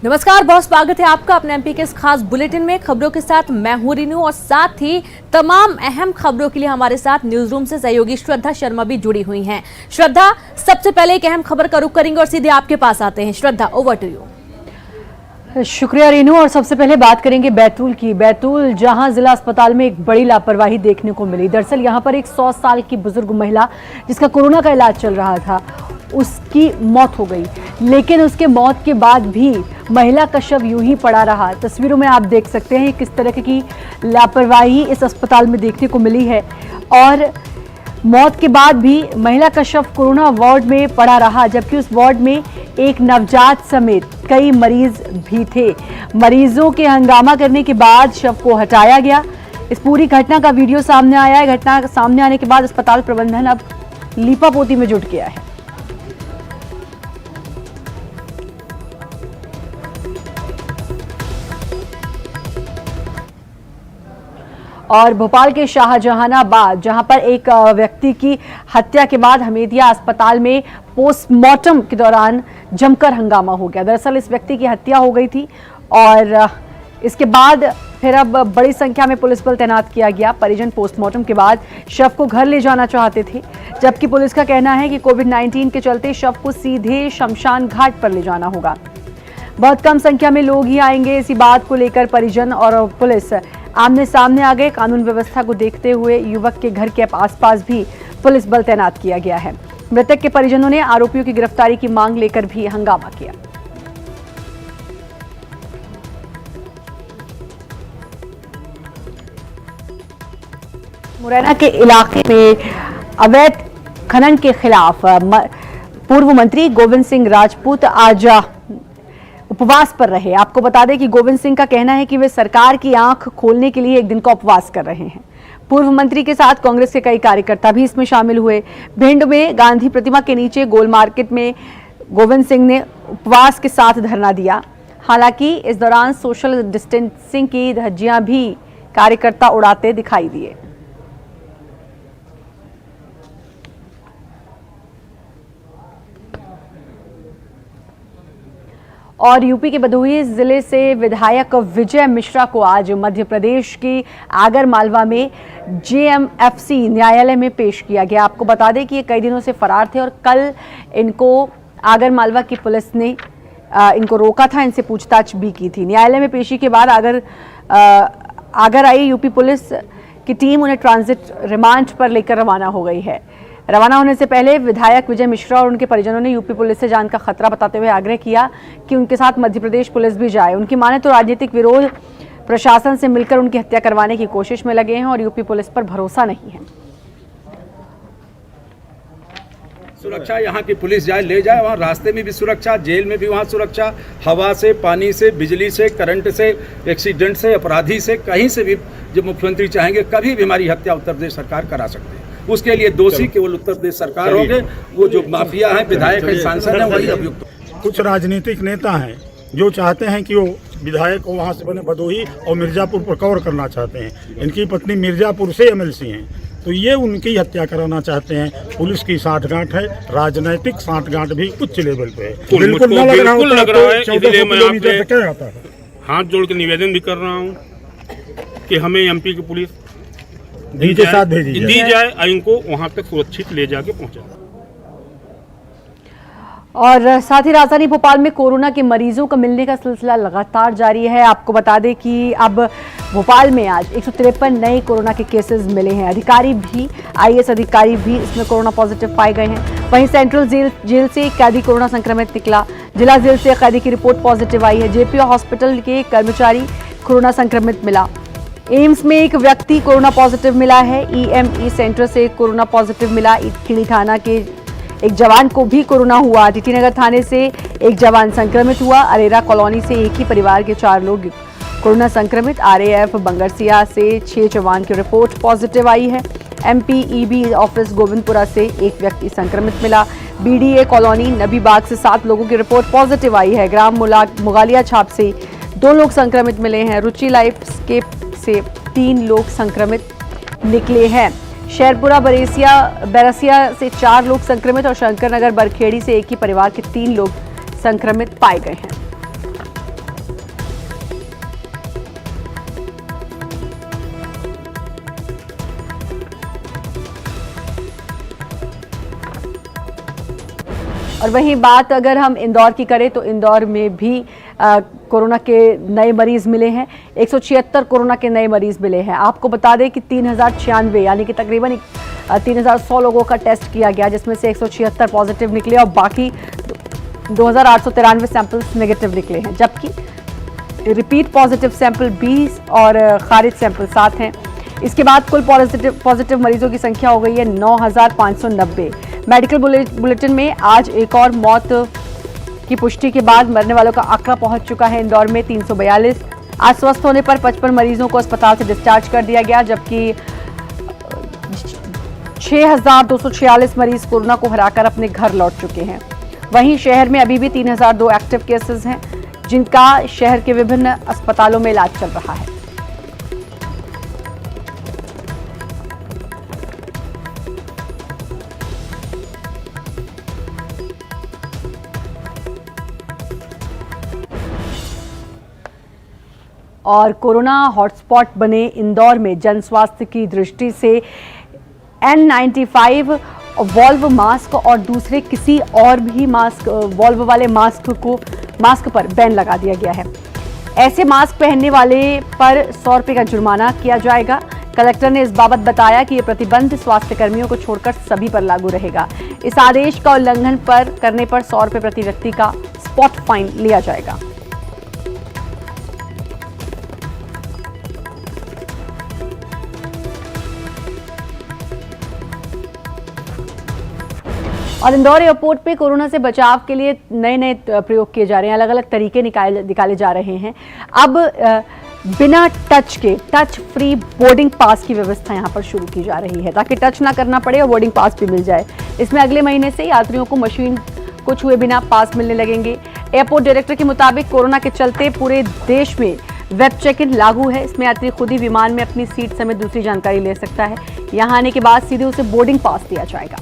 नमस्कार, बहुत स्वागत है आपका अपने एमपी के इस खास बुलेटिन में। खबरों के साथ मैं हूं रीनू और साथ ही तमाम अहम खबरों के लिए हमारे साथ न्यूज रूम से सहयोगी श्रद्धा शर्मा भी जुड़ी हुई हैं। श्रद्धा, सबसे पहले एक अहम खबर का रुख करेंगे और सीधे आपके पास आते हैं। श्रद्धा, ओवर टू यू। शुक्रिया रीनू। और सबसे पहले बात करेंगे बैतूल की। बैतूल जहां जिला अस्पताल में एक बड़ी लापरवाही देखने को मिली। दरअसल यहां पर एक 100 साल की बुजुर्ग महिला जिसका कोरोना का इलाज चल रहा था, उसकी मौत हो गई। लेकिन उसके मौत के बाद भी महिला का शव यूं ही पड़ा रहा। तस्वीरों में आप देख सकते हैं किस तरह की लापरवाही इस अस्पताल में देखने को मिली है। और मौत के बाद भी महिला का शव कोरोना वार्ड में पड़ा रहा, जबकि उस वार्ड में एक नवजात समेत कई मरीज भी थे। मरीजों के हंगामा करने के बाद शव को हटाया गया। इस पूरी घटना का वीडियो सामने आया है। घटना सामने आने के बाद अस्पताल प्रबंधन अब लीपापोती में जुट गया है। और भोपाल के शाहजहानाबाद, जहां पर एक व्यक्ति की हत्या के बाद हमीदिया अस्पताल में पोस्टमार्टम के दौरान जमकर हंगामा हो गया। दरअसल इस व्यक्ति की हत्या हो गई थी और इसके बाद फिर अब बड़ी संख्या में पुलिस बल तैनात किया गया। परिजन पोस्टमार्टम के बाद शव को घर ले जाना चाहते थे, जबकि पुलिस का कहना है कि कोविड-19 के चलते शव को सीधे शमशान घाट पर ले जाना होगा। बहुत कम संख्या में लोग ही आएंगे। इसी बात को लेकर परिजन और पुलिस आमने सामने आ गए। कानून व्यवस्था को देखते हुए युवक के घर के आसपास भी पुलिस बल तैनात किया गया है। मृतक के परिजनों ने आरोपियों की गिरफ्तारी की मांग लेकर भी हंगामा किया। मुरैना के इलाके में अवैध खनन के खिलाफ पूर्व मंत्री गोविंद सिंह राजपूत आज उपवास पर रहे। आपको बता दें कि गोविंद सिंह का कहना है कि वे सरकार की आंख खोलने के लिए एक दिन का उपवास कर रहे हैं। पूर्व मंत्री के साथ कांग्रेस के कई कार्यकर्ता भी इसमें शामिल हुए। भिंड में गांधी प्रतिमा के नीचे गोल मार्केट में गोविंद सिंह ने उपवास के साथ धरना दिया। हालांकि इस दौरान सोशल डिस्टेंसिंग की धज्जियां भी कार्यकर्ता उड़ाते दिखाई दिए। और यूपी के भदोही जिले से विधायक विजय मिश्रा को आज मध्य प्रदेश की आगर मालवा में जेएमएफसी न्यायालय में पेश किया गया। आपको बता दें कि ये कई दिनों से फरार थे और कल इनको आगर मालवा की पुलिस ने इनको रोका था, इनसे पूछताछ भी की थी। न्यायालय में पेशी के बाद आगर आई यूपी पुलिस की टीम उन्हें ट्रांजिट रिमांड पर लेकर रवाना हो गई है। रवाना होने से पहले विधायक विजय मिश्रा और उनके परिजनों ने यूपी पुलिस से जान का खतरा बताते हुए आग्रह किया कि उनके साथ मध्य प्रदेश पुलिस भी जाए। उनकी माने तो राजनीतिक विरोध प्रशासन से मिलकर उनकी हत्या करवाने की कोशिश में लगे हैं और यूपी पुलिस पर भरोसा नहीं है। सुरक्षा यहाँ की पुलिस जाए ले जाए, वहाँ रास्ते में भी सुरक्षा, जेल में भी वहाँ सुरक्षा, हवा से, पानी से, बिजली से, करंट से, एक्सीडेंट से, अपराधी से, कहीं से भी जब मुख्यमंत्री चाहेंगे कभी भी हमारी हत्या उत्तर प्रदेश सरकार करा सकते हैं। उसके लिए दोषी केवल उत्तर प्रदेश सरकार होंगे। वो जो माफिया है, विधायक है, सांसद है, वही अभियुक्त। कुछ राजनीतिक नेता हैं जो चाहते हैं कि वो विधायक को वहाँ से बने भदोही और मिर्जापुर पर कवर करना चाहते हैं। इनकी पत्नी मिर्जापुर से एमएलसी हैं, तो ये उनकी हत्या कराना चाहते हैं। पुलिस की साठगांठ है, राजनीतिक साठगांठ भी उच्च लेवल पे है। बिल्कुल लग रहा है। इसलिए मैं आपसे हाथ जोड़ के निवेदन भी कर रहा हूँ कि हमें एमपी की पुलिस दी जाए, इनको वहां तक सुरक्षित ले जाके पहुंचा। और साथ ही राजधानी भोपाल में कोरोना के मरीजों का मिलने का सिलसिला लगातार जारी है। आपको बता दें कि अब भोपाल में आज 153 नए कोरोना के केसेस मिले हैं। अधिकारी भी, आईएएस अधिकारी भी इसमें कोरोना पॉजिटिव पाए गए हैं। वहीं सेंट्रल जेल से एक कैदी कोरोना संक्रमित निकला। जिला जेल से कैदी की रिपोर्ट पॉजिटिव आई है। जेपीओ हॉस्पिटल के कर्मचारी कोरोना संक्रमित मिला। एम्स में एक व्यक्ति कोरोना पॉजिटिव मिला है। ईएमई सेंटर से कोरोना पॉजिटिव मिला। खिड़ी थाना के एक जवान को भी कोरोना हुआ। टीटी नगर थाने से एक जवान संक्रमित हुआ। अरेरा कॉलोनी से एक ही परिवार के 4 लोग कोरोना संक्रमित। आरएएफ बंगरसिया से 6 जवान की रिपोर्ट पॉजिटिव आई है। एमपीईबी ऑफिस गोविंदपुरा से एक व्यक्ति संक्रमित मिला। बीडीए कॉलोनी नबीबाग से 7 लोगों की रिपोर्ट पॉजिटिव आई है। ग्राम मुगालिया छाप से 2 लोग संक्रमित मिले हैं। रुचि लाइफस्केप से 3 लोग संक्रमित निकले हैं। शेरपुरा बैरसिया से 4 लोग संक्रमित और शंकर नगर बरखेड़ी से एक ही परिवार के 3 लोग संक्रमित पाए गए हैं। और वहीं बात अगर हम इंदौर की करें तो इंदौर में भी कोरोना के नए मरीज मिले हैं। 176 कोरोना के नए मरीज मिले हैं। आपको बता दें कि 3096 यानी कि तकरीबन 3100 लोगों का टेस्ट किया गया, जिसमें से 176 पॉजिटिव निकले और बाकी 2893 सैंपल्स नेगेटिव निकले हैं, जबकि रिपीट पॉजिटिव सैंपल 20 और खारिज सैंपल 7 हैं। इसके बाद कुल पॉजिटिव मरीजों की संख्या हो गई है 9590। मेडिकल बुलेटिन में आज एक और मौत की पुष्टि के बाद मरने वालों का आंकड़ा पहुंच चुका है इंदौर में 342। आज स्वस्थ होने पर 55 मरीजों को अस्पताल से डिस्चार्ज कर दिया गया, जबकि 6246 मरीज कोरोना को हराकर अपने घर लौट चुके हैं। वहीं शहर में अभी भी 3002 एक्टिव केसेस हैं, जिनका शहर के विभिन्न अस्पतालों में इलाज चल रहा है। और कोरोना हॉटस्पॉट बने इंदौर में जन स्वास्थ्य की दृष्टि से N95 वॉल्व मास्क और दूसरे किसी और भी मास्क वॉल्व वाले मास्क पर बैन लगा दिया गया है। ऐसे मास्क पहनने वाले पर 100 रुपये का जुर्माना किया जाएगा। कलेक्टर ने इस बाबत बताया कि ये प्रतिबंध स्वास्थ्य कर्मियों को छोड़कर सभी पर लागू रहेगा। इस आदेश का उल्लंघन करने पर 100 रुपये प्रति व्यक्ति का स्पॉट फाइन लिया जाएगा। और इंदौर एयरपोर्ट पे कोरोना से बचाव के लिए नए प्रयोग किए जा रहे हैं, अलग अलग तरीके निकाले जा रहे हैं। अब बिना टच फ्री बोर्डिंग पास की व्यवस्था यहां पर शुरू की जा रही है, ताकि टच ना करना पड़े और बोर्डिंग पास भी मिल जाए। इसमें अगले महीने से यात्रियों को मशीन को छुए बिना पास मिलने लगेंगे। एयरपोर्ट डायरेक्टर के मुताबिक कोरोना के चलते पूरे देश में वेब चेक इन लागू है। इसमें यात्री खुद ही विमान में अपनी सीट समेत दूसरी जानकारी ले सकता है। यहां आने के बाद सीधे उसे बोर्डिंग पास दिया जाएगा।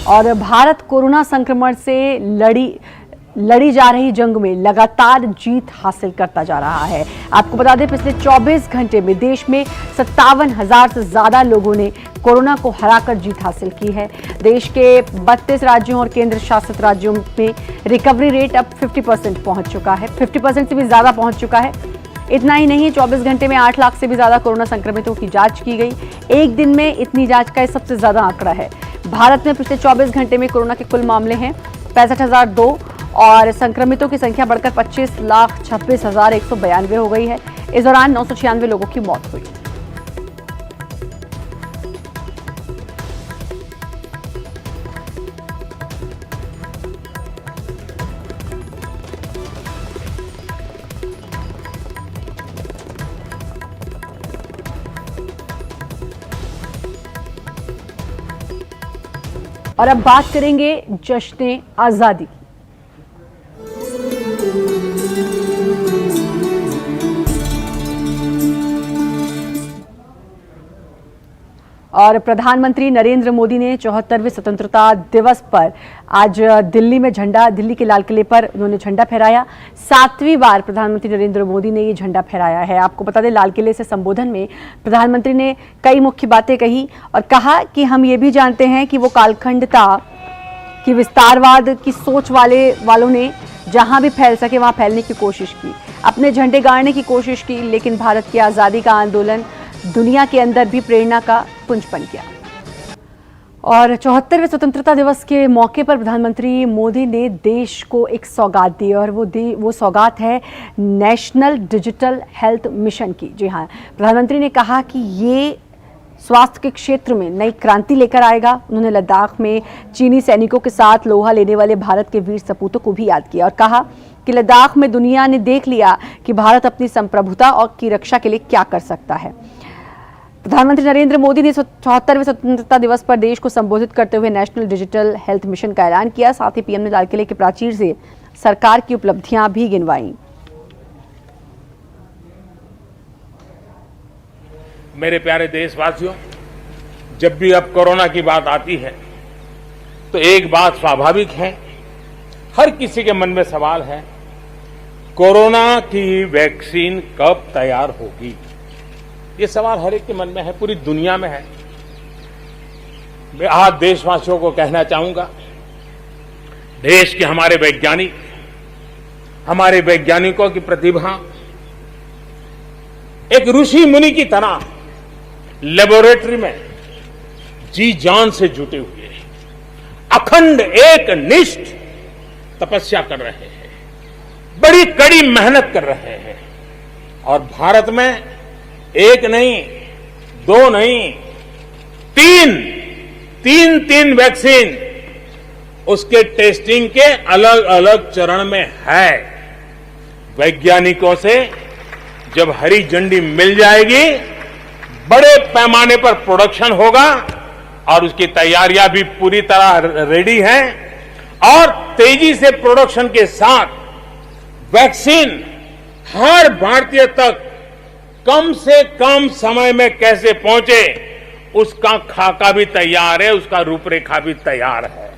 और भारत कोरोना संक्रमण से लड़ी जा रही जंग में लगातार जीत हासिल करता जा रहा है। आपको बता दें, पिछले 24 घंटे में देश में 57,000 से ज्यादा लोगों ने कोरोना को हराकर जीत हासिल की है। देश के 32 राज्यों और केंद्र शासित राज्यों में रिकवरी रेट अब 50% पहुंच चुका है, 50% से भी ज्यादा पहुंच चुका है। इतना ही नहीं, 24 घंटे में 8 लाख से भी ज्यादा कोरोना संक्रमितों की जांच की गई। एक दिन में इतनी जांच का सबसे ज्यादा आंकड़ा है। भारत में पिछले 24 घंटे में कोरोना के कुल मामले हैं 65,002 और संक्रमितों की संख्या बढ़कर 25,26,192 हो गई है। इस दौरान 996 लोगों की मौत हुई। और अब बात करेंगे जश्न आजादी। और प्रधानमंत्री नरेंद्र मोदी ने 74वें स्वतंत्रता दिवस पर आज दिल्ली के लाल किले पर उन्होंने झंडा फहराया। 7वीं बार प्रधानमंत्री नरेंद्र मोदी ने ये झंडा फहराया है। आपको बता दें, लाल किले से संबोधन में प्रधानमंत्री ने कई मुख्य बातें कही और कहा कि हम ये भी जानते हैं कि वो कालखंडता की विस्तारवाद की सोच वालों ने जहां भी फैल सके वहां फैलने की कोशिश की, अपने झंडे गाड़ने की कोशिश की, लेकिन भारत की आज़ादी का आंदोलन दुनिया के अंदर भी प्रेरणा का पुंज बन गया। और 74वें स्वतंत्रता दिवस के मौके पर प्रधानमंत्री मोदी ने देश को एक सौगात दी और वो सौगात है नेशनल डिजिटल हेल्थ मिशन की। जी हाँ, प्रधानमंत्री ने कहा कि ये स्वास्थ्य के क्षेत्र में नई क्रांति लेकर आएगा। उन्होंने लद्दाख में चीनी सैनिकों के साथ लोहा लेने वाले भारत के वीर सपूतों को भी याद किया और कहा कि लद्दाख में दुनिया ने देख लिया कि भारत अपनी संप्रभुता और की रक्षा के लिए क्या कर सकता है। प्रधानमंत्री नरेंद्र मोदी ने 74वें स्वतंत्रता दिवस पर देश को संबोधित करते हुए नेशनल डिजिटल हेल्थ मिशन का ऐलान किया। साथ ही पीएम ने लाल किले के प्राचीर से सरकार की उपलब्धियां भी गिनवाई। मेरे प्यारे देशवासियों, जब भी अब कोरोना की बात आती है तो एक बात स्वाभाविक है, हर किसी के मन में सवाल है, कोरोना की वैक्सीन कब तैयार होगी। ये सवाल हर एक के मन में है, पूरी दुनिया में है। मैं आज देशवासियों को कहना चाहूंगा, देश के हमारे वैज्ञानिकों की प्रतिभा एक ऋषि मुनि की तरह लेबोरेटरी में जी जान से जुटे हुए हैं, अखंड एक निष्ठ तपस्या कर रहे हैं, बड़ी कड़ी मेहनत कर रहे हैं। और भारत में एक नहीं, दो नहीं, तीन वैक्सीन उसके टेस्टिंग के अलग अलग चरण में है। वैज्ञानिकों से जब हरी झंडी मिल जाएगी, बड़े पैमाने पर प्रोडक्शन होगा और उसकी तैयारियां भी पूरी तरह रेडी हैं और तेजी से प्रोडक्शन के साथ वैक्सीन हर भारतीय तक कम से कम समय में कैसे पहुंचे, उसका खाका भी तैयार है, उसका रूपरेखा भी तैयार है।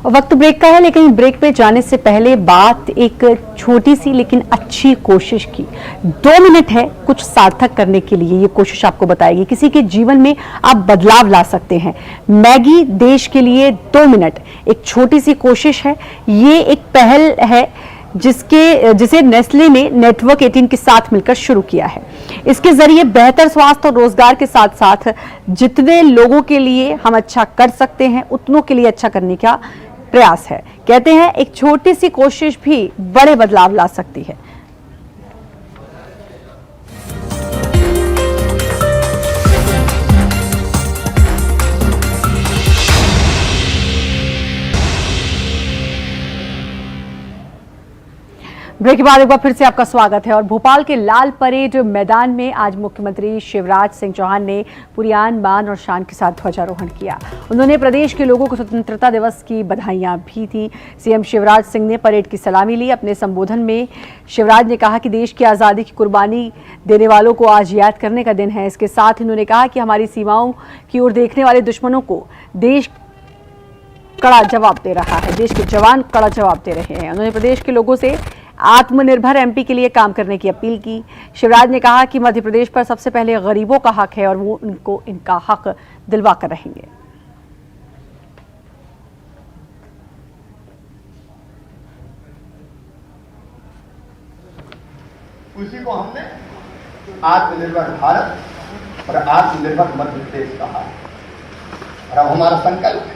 वक्त ब्रेक का है, लेकिन ब्रेक पे जाने से पहले बात एक छोटी सी लेकिन अच्छी कोशिश की। 2 मिनट है कुछ सार्थक करने के लिए, ये कोशिश आपको बताएगी किसी के जीवन में आप बदलाव ला सकते हैं। मैगी देश के लिए 2 मिनट एक छोटी सी कोशिश है। ये एक पहल है जिसे नेस्ले ने नेटवर्क 18 के साथ मिलकर शुरू किया है। इसके जरिए बेहतर स्वास्थ्य और रोजगार के साथ साथ जितने लोगों के लिए हम अच्छा कर सकते हैं उतनों के लिए अच्छा करने का प्रयास है। कहते हैं एक छोटी सी कोशिश भी बड़े बदलाव ला सकती है। ब्रेक के बाद एक बार फिर से आपका स्वागत है। और भोपाल के लाल परेड मैदान में आज मुख्यमंत्री शिवराज सिंह चौहान ने पूरी आन बान और शान के साथ ध्वजारोहण किया। उन्होंने प्रदेश के लोगों को स्वतंत्रता दिवस की बधाइयां भी दी। सीएम शिवराज सिंह ने परेड की सलामी ली। अपने संबोधन में शिवराज ने कहा कि देश की आज़ादी की कुर्बानी देने वालों को आज याद करने का दिन है। इसके साथ उन्होंने कहा कि हमारी सीमाओं की ओर देखने वाले दुश्मनों को देश कड़ा जवाब दे रहा है, देश के जवान कड़ा जवाब दे रहे हैं। उन्होंने प्रदेश के लोगों से आत्मनिर्भर एमपी के लिए काम करने की अपील की। शिवराज ने कहा कि मध्य प्रदेश पर सबसे पहले गरीबों का हक है और वो उनको इनका हक दिलवा कर रहेंगे। उसी को हमने आत्मनिर्भर भारत और आत्मनिर्भर मध्य प्रदेश कहा। और अब हमारा संकल्प है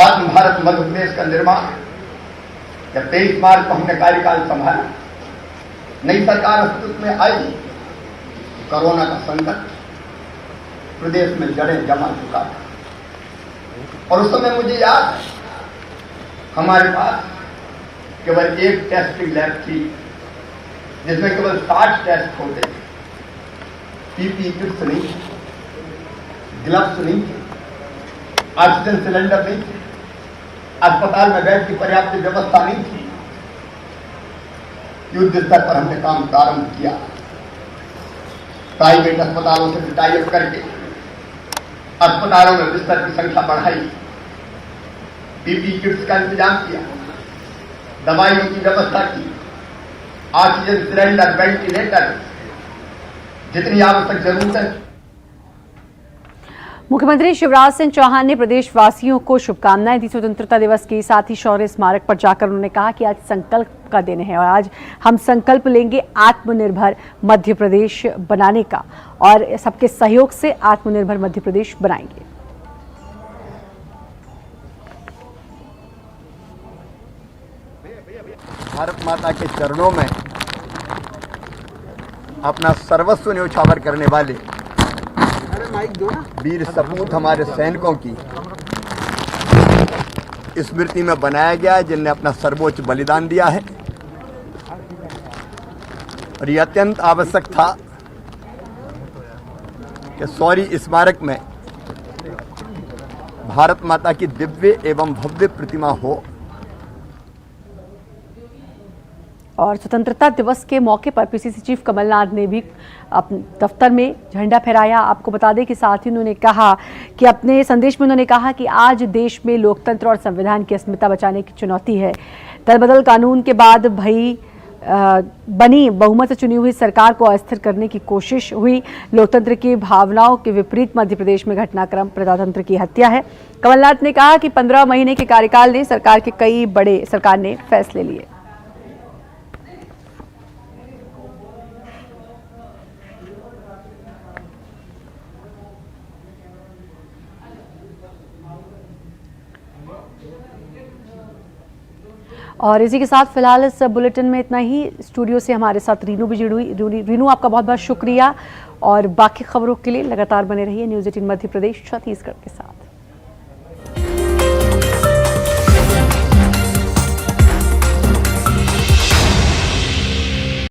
आत्म भारत मध्य प्रदेश का निर्माण। जब 23 मार्च को हमने कार्यकाल संभाला, नई सरकार अस्तित्व में आई, कोरोना का संकट प्रदेश में जड़ें जमा चुका था। और उस समय मुझे याद है हमारे पास केवल एक टेस्टिंग लैब थी जिसमें केवल 60 टेस्ट होते थे। पीपीई किट्स नहीं थे, ग्लव्स नहीं थे, ऑक्सीजन सिलेंडर नहीं थे, अस्पताल में बेड की पर्याप्त व्यवस्था नहीं थी। युद्ध स्तर पर हमने काम प्रारंभ किया। प्राइवेट अस्पतालों से टाई-अप करके अस्पतालों में बिस्तर की संख्या बढ़ाई, पीपीई किट्स का इंतजाम किया, दवाइयों की व्यवस्था की, ऑक्सीजन सिलेंडर, वेंटिलेटर, जितनी आवश्यक जरूरत है। मुख्यमंत्री शिवराज सिंह चौहान ने प्रदेशवासियों को शुभकामनाएं दी स्वतंत्रता दिवस की। साथ ही शौर्य स्मारक पर जाकर उन्होंने कहा कि आज संकल्प का दिन है और आज हम संकल्प लेंगे आत्मनिर्भर मध्य प्रदेश बनाने का और सबके सहयोग से आत्मनिर्भर मध्य प्रदेश बनाएंगे। भारत माता के चरणों में अपना सर्वस्व न्यौछावर करने वाले वीर सपूत हमारे सैनिकों की स्मृति में बनाया गया है, जिनने अपना सर्वोच्च बलिदान दिया है। और ये अत्यंत आवश्यक था कि शौर्य स्मारक में भारत माता की दिव्य एवं भव्य प्रतिमा हो। और स्वतंत्रता दिवस के मौके पर पीसीसी चीफ कमलनाथ ने भी अपने दफ्तर में झंडा फहराया। आपको बता दें कि साथ ही उन्होंने कहा कि अपने संदेश में उन्होंने कहा कि आज देश में लोकतंत्र और संविधान की अस्मिता बचाने की चुनौती है। दल बदल कानून के बाद भई बनी बहुमत से चुनी हुई सरकार को अस्थिर करने की कोशिश हुई। लोकतंत्र की भावनाओं के विपरीत मध्य प्रदेश में घटनाक्रम प्रजातंत्र की हत्या है। कमलनाथ ने कहा कि 15 महीने के कार्यकाल ने सरकार ने फैसले लिए। और इसी के साथ फिलहाल इस बुलेटिन में इतना ही। स्टूडियो से हमारे साथ रीनू भी जुड़ी हुई। रीनू, आपका बहुत बहुत शुक्रिया और बाकी खबरों के लिए लगातार बने रहिए न्यूज़ 18 मध्य प्रदेश छत्तीसगढ़ के साथ।